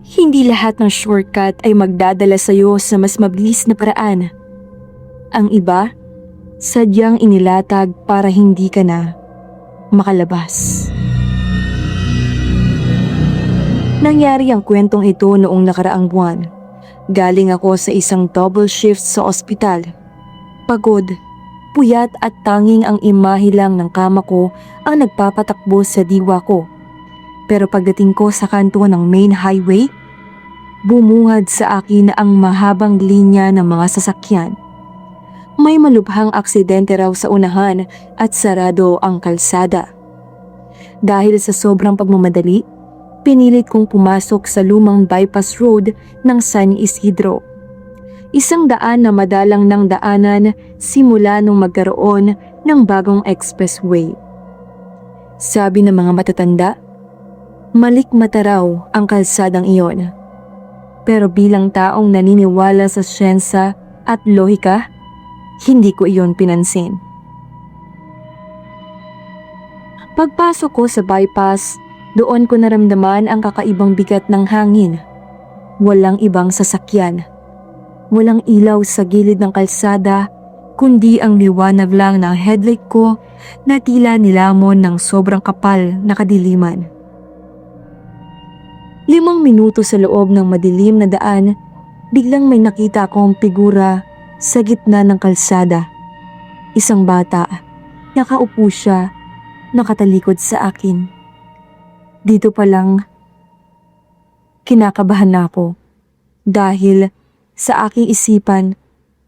Hindi lahat ng shortcut ay magdadala sa'yo sa mas mabilis na paraan. Ang iba, sadyang inilatag para hindi ka na makalabas. Nangyari ang kwentong ito noong nakaraang buwan. Galing ako sa isang double shift sa ospital. Pagod, puyat at tanging ang imahe lang ng kama ko ang nagpapatakbo sa diwa ko. Pero pagdating ko sa kanto ng main highway, bumuhad sa akin ang mahabang linya ng mga sasakyan. May malubhang aksidente raw sa unahan at sarado ang kalsada. Dahil sa sobrang pagmamadali, pinilit kong pumasok sa lumang bypass road ng San Isidro. Isang daan na madalang ng daanan simula nung magkaroon ng bagong expressway. Sabi ng mga matatanda, malikmata raw ang kalsadang iyon. Pero bilang taong naniniwala sa siyensa at lohika, hindi ko iyon pinansin. Pagpasok ko sa bypass, doon ko naramdaman ang kakaibang bigat ng hangin. Walang ibang sasakyan. Walang ilaw sa gilid ng kalsada, kundi ang liwanag lang ng headlight ko na tila nilamon ng sobrang kapal na kadiliman. 5 minuto sa loob ng madilim na daan, biglang may nakita akong figura sa gitna ng kalsada. Isang bata, nakaupo siya, nakatalikod sa akin. Dito pa lang, kinakabahan na ako dahil sa aking isipan,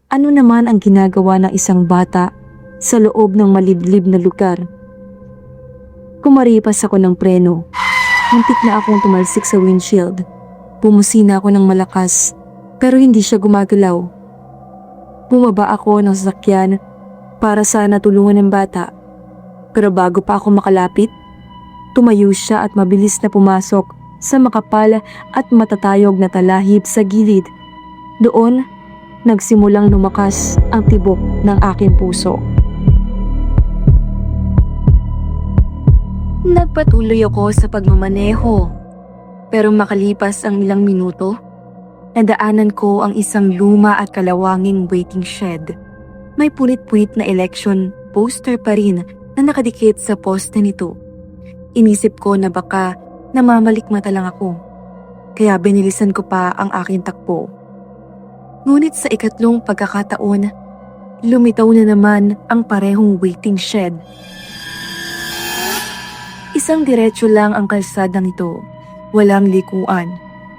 ano naman ang ginagawa ng isang bata sa loob ng maliblib na lugar. Kumaripas ako ng preno. Muntik na akong tumalsik sa windshield. Pumusina ako ng malakas pero hindi siya gumagalaw. Bumaba ako ng sasakyan para sana tulungan ng bata. Pero bago pa ako makalapit, tumayo siya at mabilis na pumasok sa makapal at matatayog na talahib sa gilid. Doon, nagsimulang lumakas ang tibok ng aking puso. Nagpatuloy ako sa pagmamaneho. Pero makalipas ang ilang minuto, nadaanan ko ang isang luma at kalawanging waiting shed. May punit-punit na election poster pa rin na nakadikit sa poste nito. Inisip ko na baka namamalikmata lang ako, kaya binilisan ko pa ang aking takbo. Ngunit sa ikatlong pagkakataon, lumitaw na naman ang parehong waiting shed. Isang diretso lang ang kalsadang ito, walang likuan,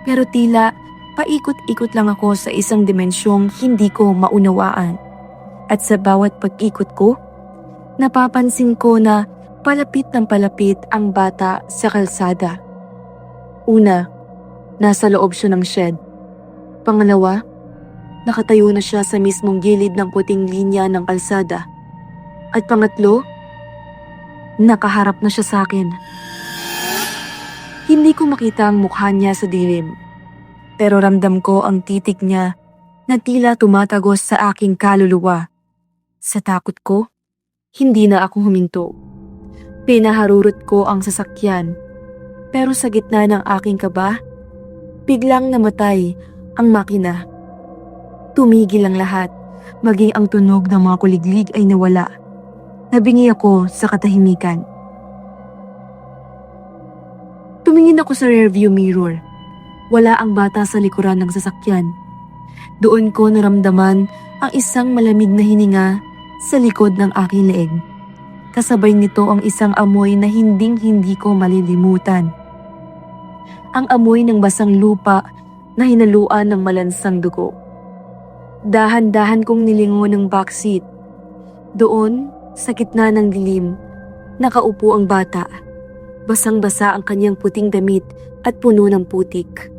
pero tila paikot-ikot lang ako sa isang dimensyong hindi ko maunawaan. At sa bawat pag-ikot ko, napapansin ko na palapit ng palapit ang bata sa kalsada. Una, nasa loob siya ng shed. Pangalawa, nakatayo na siya sa mismong gilid ng puting linya ng kalsada. At pangatlo, nakaharap na siya sa akin. Hindi ko makita ang mukha niya sa dilim, pero ramdam ko ang titig niya na tila tumatagos sa aking kaluluwa. Sa takot ko, hindi na ako huminto. Pinaharurot ko ang sasakyan, pero sa gitna ng aking kaba, biglang namatay ang makina. Tumigil ang lahat, maging ang tunog ng mga kuliglig ay nawala. Nabingi ako sa katahimikan. Tumingin ako sa rearview mirror. Wala ang bata sa likuran ng sasakyan. Doon ko naramdaman ang isang malamig na hininga sa likod ng aking leeg. Kasabay nito ang isang amoy na hinding-hindi ko malilimutan. Ang amoy ng basang lupa na hinaluan ng malansang dugo. Dahan-dahan kong nilingon ang backseat. Doon, sa gitna ng dilim, nakaupo ang bata. Basang-basa ang kanyang puting damit at puno ng putik.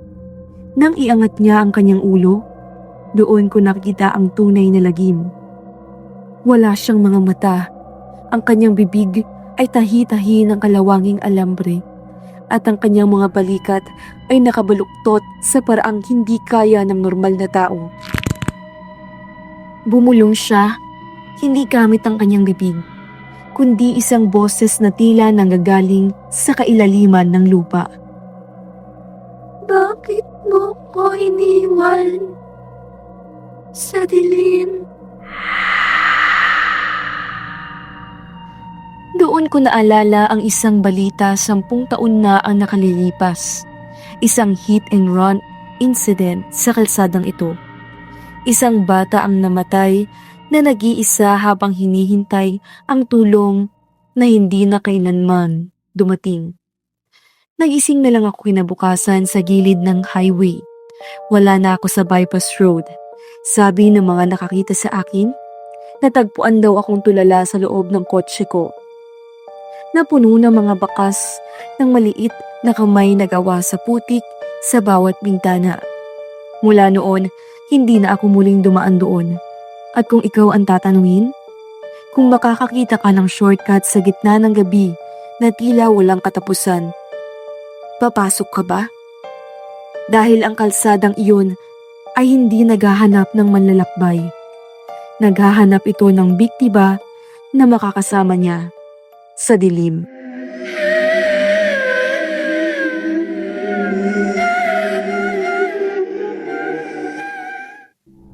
Nang iangat niya ang kanyang ulo, doon ko nakita ang tunay na lagim. Wala siyang mga mata. Ang kanyang bibig ay tahi-tahi ng kalawanging alambre at ang kanyang mga balikat ay nakabaluktot sa paraang hindi kaya ng normal na tao. Bumulong siya, hindi gamit ang kanyang bibig, kundi isang boses na tila nanggagaling sa kailaliman ng lupa. Doc, Bakit mo ko iniwan sa dilim? Doon ko naalala ang isang balita 10 taon na ang nakalilipas. Isang hit and run incident sa kalsadang ito. Isang bata ang namatay na nag-iisa habang hinihintay ang tulong na hindi na kailanman dumating. Nagising na lang ako kinabukasan sa gilid ng highway. Wala na ako sa bypass road. Sabi ng mga nakakita sa akin, natagpuan daw akong tulala sa loob ng kotse ko. Napuno ng mga bakas ng maliit na kamay na gawa sa putik sa bawat bintana. Mula noon, hindi na ako muling dumaan doon. At kung ikaw ang tatanungin, kung makakakita ka ng shortcut sa gitna ng gabi na tila walang katapusan, papasok ka ba? Dahil ang kalsadang iyon ay hindi naghahanap ng manlalakbay. Naghahanap ito ng biktima na makakasama niya sa dilim.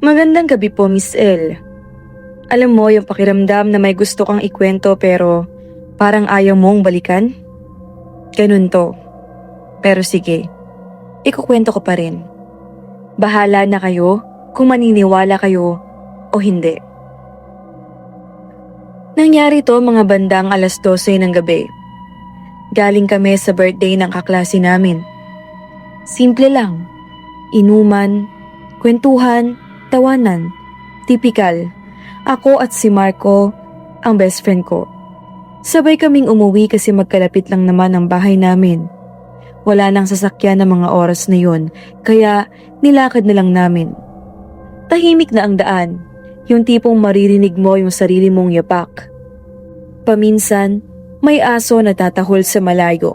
Magandang gabi po, Miss L. Alam mo yung pakiramdam na may gusto kang ikwento pero parang ayaw mong balikan? Ganun to. Pero sige, ikukwento ko pa rin. Bahala na kayo kung maniniwala kayo o hindi. Nangyari to mga bandang 12:00 ng gabi. Galing kami sa birthday ng kaklase namin. Simple lang. Inuman, kwentuhan, tawanan. Tipikal. Ako at si Marco, ang best friend ko. Sabay kaming umuwi kasi magkalapit lang naman ang bahay namin. Wala nang sasakyan ng mga oras na yun, kaya nilakad na lang namin. Tahimik na ang daan. Yung tipong maririnig mo yung sarili mong yapak. Paminsan, may aso na tatahol sa malayo.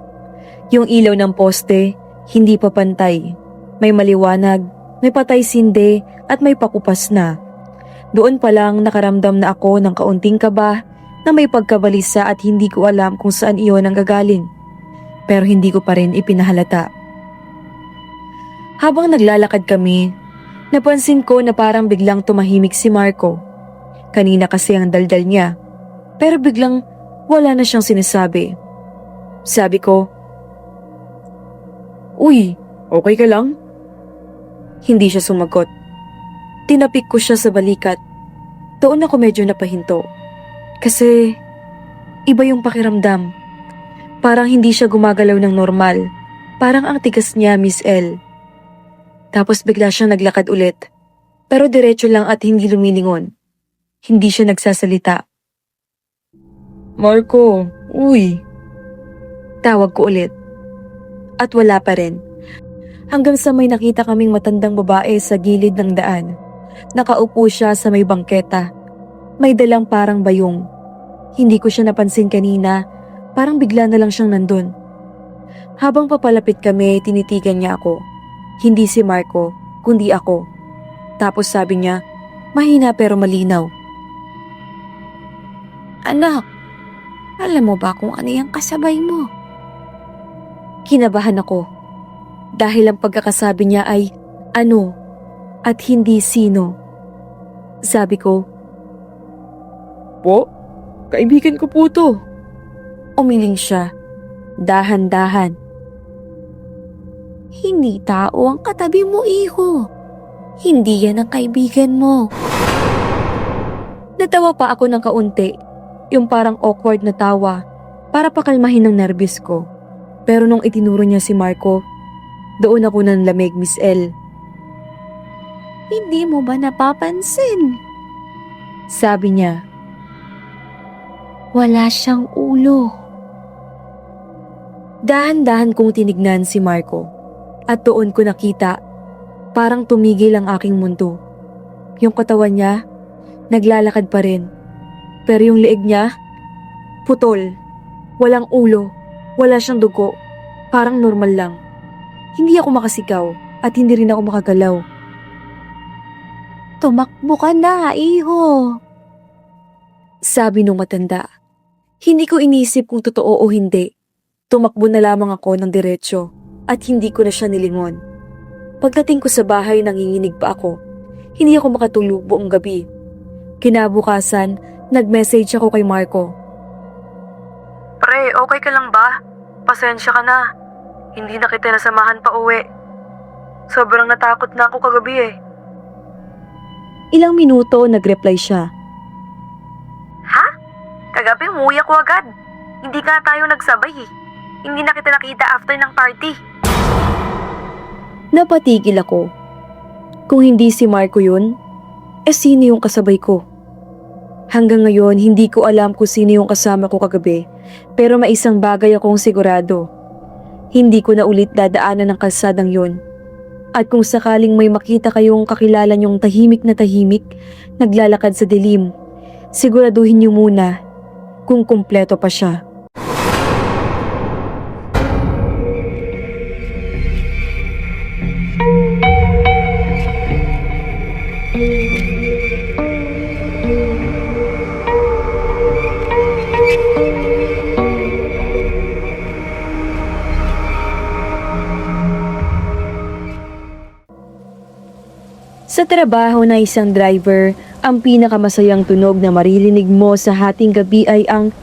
Yung ilaw ng poste, hindi pa pantay. May maliwanag, may patay sinde, at may pakupas na. Doon pa lang nakaramdam na ako ng kaunting kaba na may pagkabalisa at hindi ko alam kung saan iyon ang gagaling. Pero hindi ko pa rin ipinahalata. Habang naglalakad kami, napansin ko na parang biglang tumahimik si Marco. Kanina kasi ang daldal niya, pero biglang wala na siyang sinasabi. Sabi ko, "Uy, okay ka lang?" Hindi siya sumagot. Tinapik ko siya sa balikat. Doon ako medyo napahinto. Kasi iba yung pakiramdam. Parang hindi siya gumagalaw ng normal. Parang ang tigas niya, Miss L. Tapos bigla siyang naglakad ulit. Pero diretso lang at hindi lumilingon. Hindi siya nagsasalita. "Marco, uy." Tawag ko ulit. At wala pa rin. Hanggang sa may nakita kaming matandang babae sa gilid ng daan. Nakaupo siya sa may bangketa. May dalang parang bayong. Hindi ko siya napansin kanina. Parang bigla na lang siyang nandun. Habang papalapit kami, tinitigan niya ako. Hindi si Marco, kundi ako. Tapos sabi niya, mahina pero malinaw. "Anak, alam mo ba kung ano yung kasabay mo?" Kinabahan ako. Dahil ang pagkakasabi niya ay ano at hindi sino. Sabi ko, "Po, kaibigan ko po to." Umiling siya. Dahan-dahan. "Hindi tao ang katabi mo, iho. Hindi yan ang kaibigan mo." Natawa pa ako ng kaunti. Yung parang awkward na tawa para pakalmahin ng nervyos ko. Pero nung itinuro niya si Marco, doon ako nanlamig, Miss L. "Hindi mo ba napapansin?" Sabi niya. "Wala siyang ulo." Dahan-dahan kong tinignan si Marco at doon ko nakita parang tumigil ang aking mundo. Yung katawan niya, naglalakad pa rin. Pero yung leeg niya, putol. Walang ulo, wala siyang dugo. Parang normal lang. Hindi ako makasigaw at hindi rin ako makagalaw. "Tumakbo ka na, iho," sabi nung matanda. Hindi ko inisip kung totoo o hindi. Tumakbo na lamang ako ng diretsyo at hindi ko na siya nilingon. Pagdating ko sa bahay, nanginginig pa ako. Hindi ako makatulog buong gabi. Kinabukasan, nag-message ako kay Marco. Pre, okay ka lang ba? Pasensya ka na. Hindi na kita nasamahan pa uwi. Sobrang natakot na ako kagabi eh. Ilang minuto, nag-reply siya. Ha? Kagabi umuwi ako agad. Hindi ka tayo nagsabay eh. Hindi na kita nakita after ng party. Napatigil ako. Kung hindi si Marco yun, sino yung kasabay ko? Hanggang ngayon, hindi ko alam kung sino yung kasama ko kagabi, pero may isang bagay akong sigurado. Hindi ko na ulit dadaanan ng kalsadang yun. At kung sakaling may makita kayong kakilala niyong tahimik na tahimik, naglalakad sa dilim, siguraduhin niyo muna kung kumpleto pa siya. Sa trabaho na isang driver, ang pinakamasayang tunog na maririnig mo sa hating gabi ay ang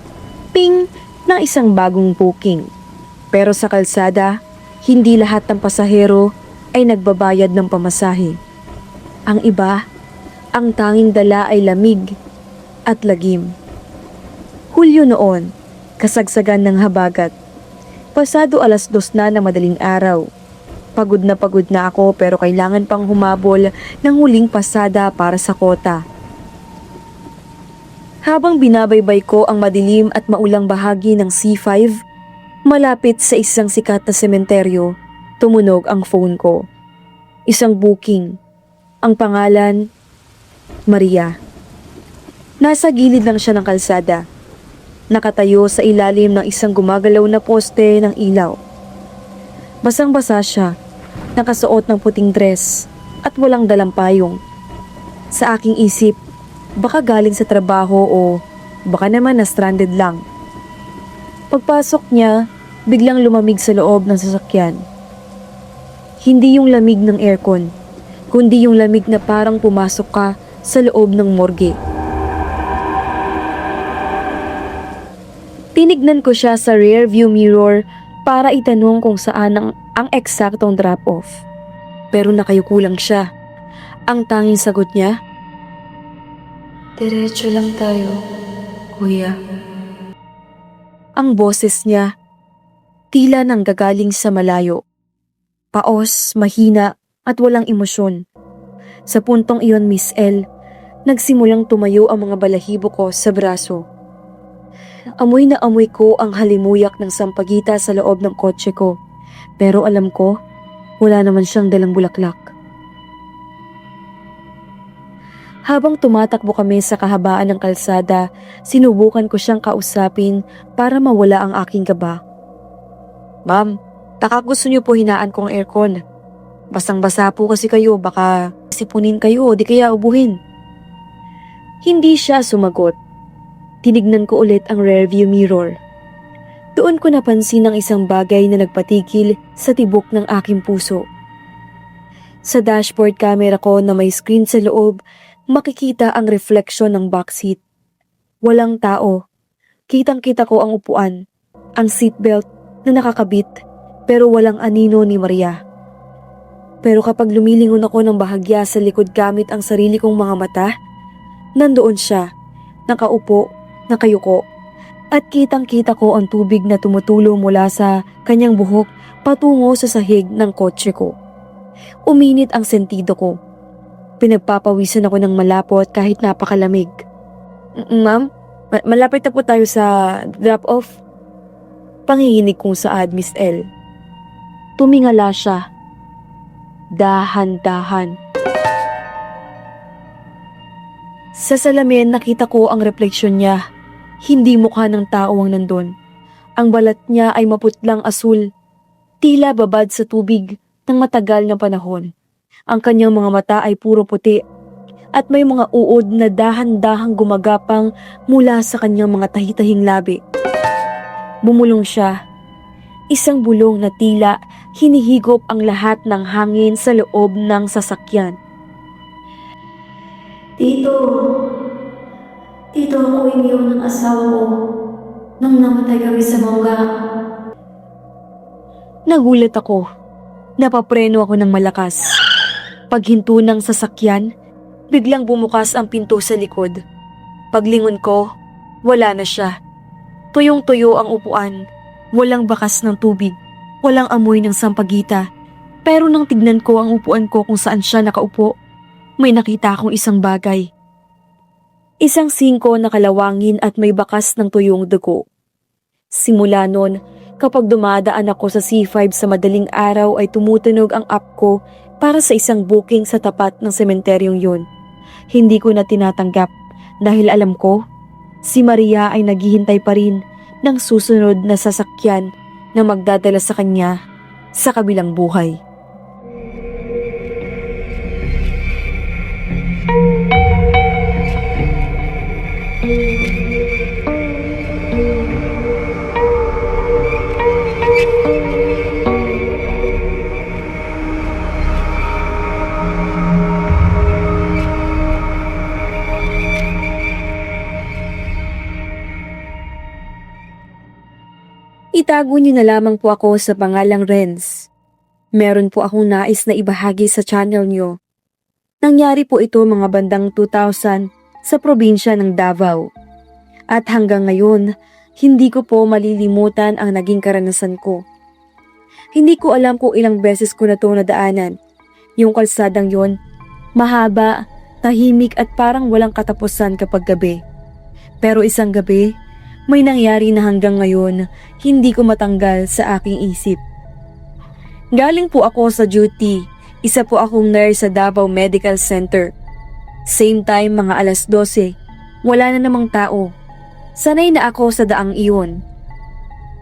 ping ng isang bagong booking. Pero sa kalsada, hindi lahat ng pasahero ay nagbabayad ng pamasahe. Ang iba, ang tanging dala ay lamig at lagim. Hulyo noon, kasagsagan ng habagat. Pasado 2:00 na ng madaling araw. Pagod na ako pero kailangan pang humabol ng huling pasada para sa kota. Habang binabaybay ko ang madilim at maulang bahagi ng C5, malapit sa isang sikat na sementeryo, tumunog ang phone ko. Isang booking. Ang pangalan, Maria. Nasa gilid lang siya ng kalsada. Nakatayo sa ilalim ng isang gumagalaw na poste ng ilaw. Basang-basa siya, nakasuot ng puting dress at walang dalang payong. Sa aking isip, baka galing sa trabaho o baka naman na-stranded lang. Pagpasok niya, biglang lumamig sa loob ng sasakyan. Hindi yung lamig ng aircon, kundi yung lamig na parang pumasok ka sa loob ng morgue. Tinignan ko siya sa rear view mirror para itanong kung saan ang eksaktong drop-off. Pero nakayuko lang siya. Ang tanging sagot niya, "Diretso lang tayo, kuya." Ang boses niya, tila nang gagaling sa malayo. Paos, mahina at walang emosyon. Sa puntong iyon, Miss L, nagsimulang tumayo ang mga balahibo ko sa braso. Amoy na amoy ko ang halimuyak ng sampagita sa loob ng kotse ko. Pero alam ko, wala naman siyang dalang bulaklak. Habang tumatakbo kami sa kahabaan ng kalsada, sinubukan ko siyang kausapin para mawala ang aking kaba. "Ma'am, baka gusto niyo po hinaan kong aircon. Basang-basa po kasi kayo, baka sipunin kayo o di kaya ubuhin." Hindi siya sumagot. Tinignan ko ulit ang rearview mirror. Doon ko napansin ang isang bagay na nagpatigil sa tibok ng aking puso. Sa dashboard camera ko na may screen sa loob, makikita ang refleksyon ng backseat. Walang tao. Kitang-kita ko ang upuan, ang seatbelt na nakakabit, pero walang anino ni Maria. Pero kapag lumilingon ako ng bahagya sa likod gamit ang sarili kong mga mata, nandoon siya, nakaupo, nakayuko, at kitang-kita ko ang tubig na tumutulo mula sa kanyang buhok patungo sa sahig ng kotse ko. Uminit ang sentido ko. Pinagpapawisan ako ng malapot kahit napakalamig. "Ma'am, malapit na po tayo sa drop-off." Panginginig kong saad, Miss L. Tumingala siya. Dahan-dahan. Sa salamin nakita ko ang refleksyon niya. Hindi mukha ng tao ang nandun. Ang balat niya ay maputlang asul. Tila babad sa tubig ng matagal na panahon. Ang kanyang mga mata ay puro puti. At may mga uod na dahan-dahang gumagapang mula sa kanyang mga tahitahing labi. Bumulong siya. Isang bulong na tila Hinihigop ang lahat ng hangin sa loob ng sasakyan. Tito, ako iniwan ng asawa ko nang namatay kami sa bangga. Nagulat ako. Napapreno ako ng malakas. Paghinto ng sasakyan, biglang bumukas ang pinto sa likod. Paglingon ko, wala na siya. Tuyong-tuyo ang upuan. Walang bakas ng tubig. Walang amoy ng sampagita. Pero nang tignan ko ang upuan ko kung saan siya nakaupo, may nakita akong isang bagay. Isang singko na kalawangin at may bakas ng tuyong dugo. Simula noon, kapag dumadaan ako sa C5 sa madaling araw ay tumutunog ang app ko para sa isang booking sa tapat ng sementeryong yun. Hindi ko na tinatanggap dahil alam ko, si Maria ay naghihintay pa rin ng susunod na sasakyan na magdadala sa kanya sa kabilang buhay. Itago niyo na lamang po ako sa pangalang Renz. Meron po akong nais na ibahagi sa channel niyo. Nangyari po ito mga bandang 2000 sa probinsya ng Davao. At hanggang ngayon, hindi ko po malilimutan ang naging karanasan ko. Hindi ko alam kung ilang beses ko na ito nadaanan. Yung kalsadang yon, mahaba, tahimik at parang walang katapusan kapag gabi. Pero isang gabi, may nangyari na hanggang ngayon hindi ko matanggal sa aking isip. Galing po ako sa duty, isa po akong nurse sa Davao Medical Center. Same time mga 12:00, wala na namang tao. Sanay na ako sa daang iyon.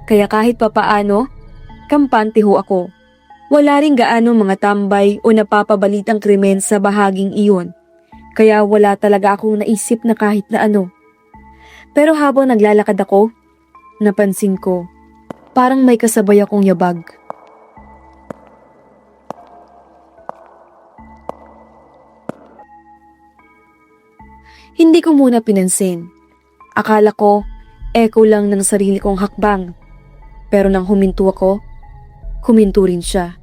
Kaya kahit papaano, kampante ho ako. Wala ring gaano mga tambay o napapabalitang krimen sa bahaging iyon. Kaya wala talaga akong naisip na kahit na ano. Pero habang naglalakad ako, napansin ko, parang may kasabay akong yabag. Hindi ko muna pinansin. Akala ko, echo lang ng sarili kong hakbang. Pero nang huminto ako, huminto rin siya.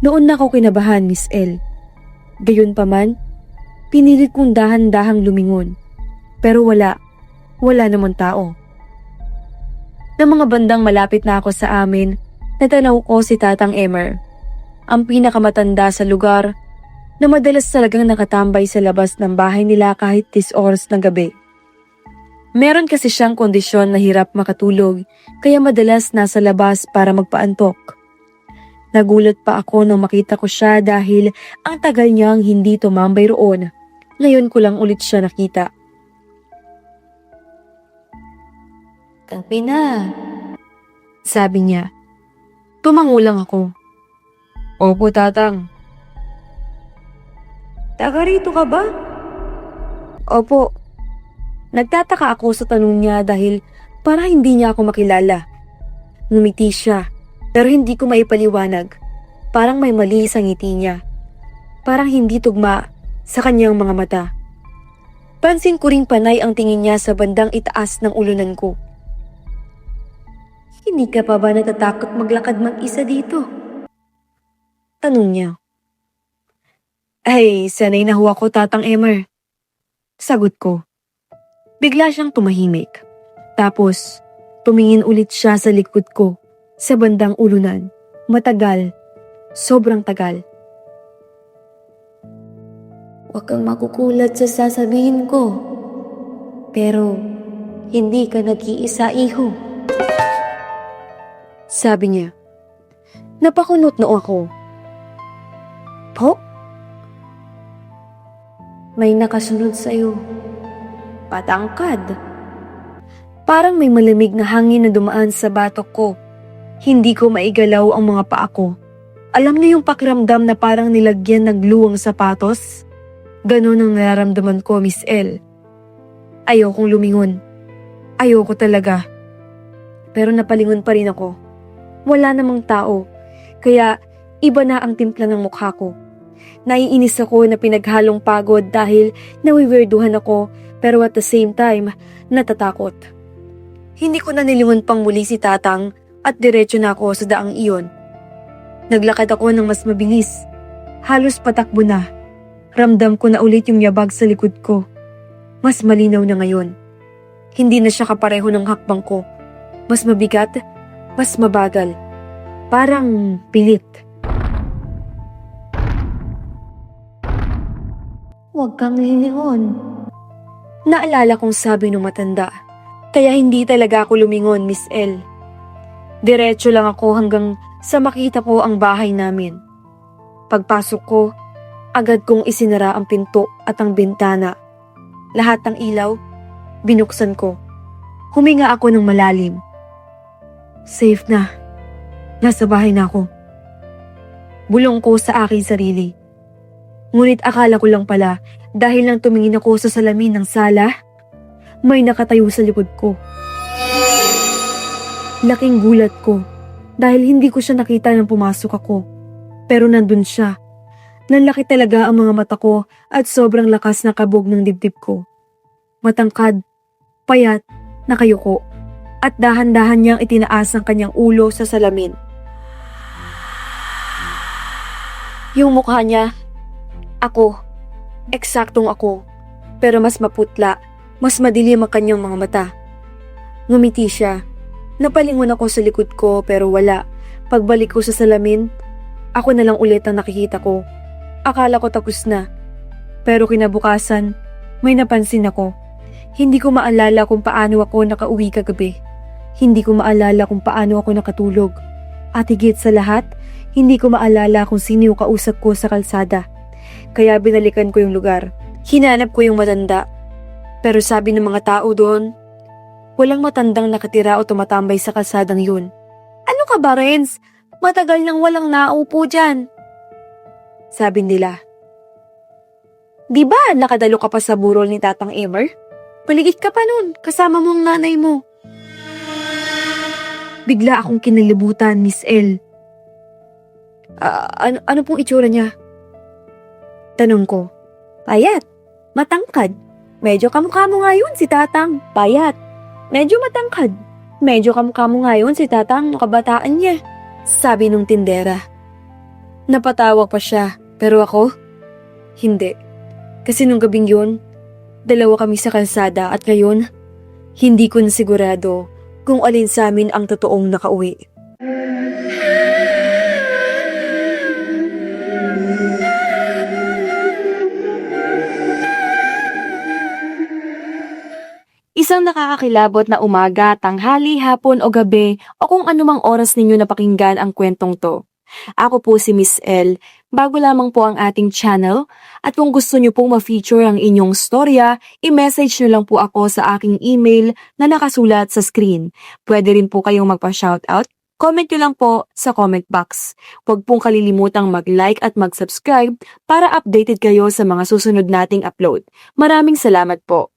Noon na ako kinabahan, Miss L. Gayunpaman, pinilit kong dahan-dahang lumingon. Pero wala namang tao. Nang mga bandang malapit na ako sa amin, natanaw ko si Tatang Emer, ang pinakamatanda sa lugar na madalas talagang nakatambay sa labas ng bahay nila kahit 10 oras ng gabi. Meron kasi siyang kondisyon na hirap makatulog kaya madalas nasa labas para magpaantok. Nagulat pa ako nang makita ko siya dahil ang tagal niyang hindi tumambay roon. Ngayon ko lang ulit siya nakita. Kape na. Sabi niya. Tumangulang ako. Opo, Tatang. Taga rito ka ba? Opo. Nagtataka ako sa tanong niya dahil para hindi niya ako makilala. Ngumiti siya, pero hindi ko maipaliwanag. Parang may mali sa ngiti niya. Parang hindi tugma sa kanyang mga mata. Pansin ko ring panay ang tingin niya sa bandang itaas ng ulunan ko. Hindi ka pa ba natatakot maglakad mag-isa dito? Tanong niya. Ay, sanay na ho ako, Tatang Emer. Sagot ko. Bigla siyang tumahimik. Tapos, tumingin ulit siya sa likod ko, sa bandang ulunan. Matagal, sobrang tagal. Huwag kang makukulat sa sasabihin ko. Pero, hindi ka nag-iisa, iho. Sabi niya. Napakunot noo ako. Po? May nakasunod sa'yo. Patangkad. Parang may malamig na hangin na dumaan sa batok ko. Hindi ko maigalaw ang mga paa ko. Alam niyo yung pakiramdam na parang nilagyan ng glue ang sapatos? Ganon ang nararamdaman ko, Miss L. Ayokong lumingon. Ayoko talaga. Pero napalingon pa rin ako. Wala namang tao. Kaya iba na ang timpla ng mukha ko. Naiinis ako na pinaghalong pagod dahil nawiwirduhan ako pero at the same time, natatakot. Hindi ko na nilingon pang muli si Tatang at diretso na ako sa daang iyon. Naglakad ako ng mas mabilis. Halos patakbo na. Ramdam ko na ulit yung yabag sa likod ko. Mas malinaw na ngayon. Hindi na siya kapareho ng hakbang ko. Mas mabigat, mas mabagal. Parang pilit. Huwag kang lilingon. Naalala kong sabi ng matanda. Kaya hindi talaga ako lumingon, Miss L. Diretso lang ako hanggang sa makita ko ang bahay namin. Pagpasok ko, agad kong isinara ang pinto at ang bintana. Lahat ng ilaw, binuksan ko. Huminga ako ng malalim. Safe na. Nasa bahay na ako. Bulong ko sa aking sarili. Ngunit akala ko lang pala dahil nang tumingin ako sa salamin ng sala, may nakatayo sa likod ko. Laking gulat ko dahil hindi ko siya nakita nang pumasok ako. Pero nandun siya. Nanlaki talaga ang mga mata ko at sobrang lakas na kabog ng dibdib ko. Matangkad, payat, nakayuko at dahan-dahan niyang itinaas ang kanyang ulo sa salamin. Yung mukha niya, ako, eksaktong ako, pero mas maputla, mas madilim ang kanyang mga mata. Ngumiti siya. Napalingon ako sa likod ko pero wala. Pagbalik ko sa salamin, ako na lang ulit ang nakikita ko. Akala ko tapos na. Pero kinabukasan, may napansin ako. Hindi ko maalala kung paano ako nakauwi kagabi. Hindi ko maalala kung paano ako nakatulog. At higit sa lahat, hindi ko maalala kung sino yung kausap ko sa kalsada. Kaya binalikan ko yung lugar. Hinanap ko yung matanda. Pero sabi ng mga tao doon, walang matandang nakatira o tumatambay sa kalsadang yun. Ano ka ba, Renz? Matagal nang walang naupo dyan. Sabi nila. Di ba nakadalo ka pa sa burol ni Tatang Emer? Paligid ka pa nun, kasama mo ang nanay mo. Bigla akong kinalibutan, Miss L. Ano pong itsura niya? Tanong ko. Payat, matangkad. Medyo kamukha mo ngayon si Tatang. Payat, medyo matangkad. Medyo kamukha mo ngayon si Tatang, kabataan niya. Sabi nung tindera. Napatawa pa siya, pero ako, hindi. Kasi nung gabing yun, dalawa kami sa kalsada at ngayon, hindi ko na sigurado kung alin sa amin ang totoong nakauwi. Isang nakakakilabot na umaga, tanghali, hapon o gabi o kung anumang oras ninyo napakinggan ang kwentong to. Ako po si Miss L, bago lamang po ang ating channel at kung gusto nyo pong ma-feature ang inyong storya, i-message nyo lang po ako sa aking email na nakasulat sa screen. Pwede rin po kayong magpa-shoutout. Comment nyo lang po sa comment box. Huwag pong kalilimutang mag-like at mag-subscribe para updated kayo sa mga susunod nating upload. Maraming salamat po.